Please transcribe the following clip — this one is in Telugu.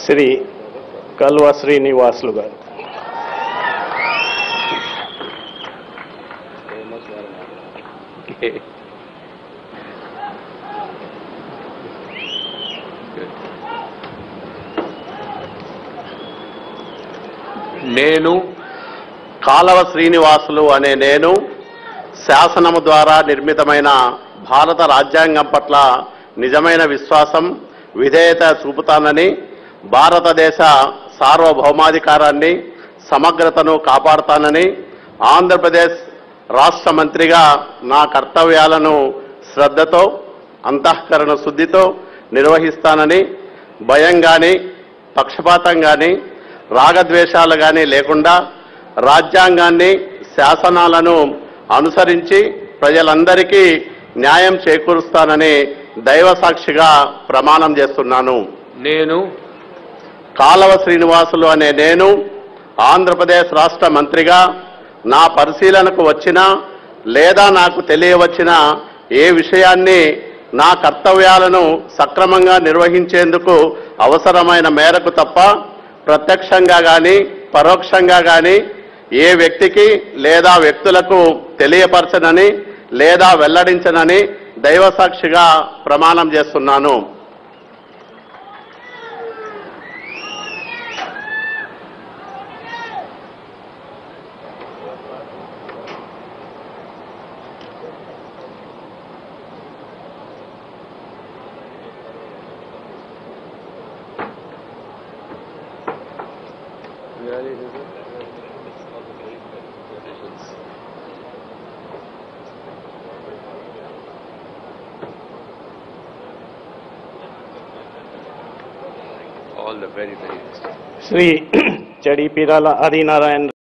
శ్రీ కల్వ శ్రీనివాసులు గారు. నేను కాలవ శ్రీనివాసులు అనే నేను శాసనము ద్వారా నిర్మితమైన భారత రాజ్యాంగం పట్ల నిజమైన విశ్వాసం, విధేయత చూపుతానని, భారతదేశ సార్వభౌమాధికారాన్ని, సమగ్రతను కాపాడుతానని, ఆంధ్రప్రదేశ్ రాష్ట్ర మంత్రిగా నా కర్తవ్యాలను శ్రద్ధతో, అంతఃకరణ శుద్ధితో నిర్వహిస్తానని, భయం కానీ, పక్షపాతం కానీ, రాగద్వేషాలు కానీ లేకుండా రాజ్యాంగాన్ని, శాసనాలను అనుసరించి ప్రజలందరికీ న్యాయం చేకూరుస్తానని దైవ సాక్షిగా ప్రమాణం చేస్తున్నాను. నేను కాలవ శ్రీనివాసులు అనే నేను ఆంధ్రప్రదేశ్ రాష్ట్ర మంత్రిగా నా పరిశీలనకు వచ్చిన లేదా నాకు తెలియవచ్చిన ఏ విషయాన్ని నా కర్తవ్యాలను సక్రమంగా నిర్వహించేందుకు అవసరమైన మేరకు తప్ప ప్రత్యక్షంగా కానీ పరోక్షంగా కానీ ఏ వ్యక్తికి లేదా వ్యక్తులకు తెలియపరచనని లేదా వెల్లడించనని దైవసాక్షిగా ప్రమాణం చేస్తున్నాను. all the very best. Shri చడిపిరాల Adinarayana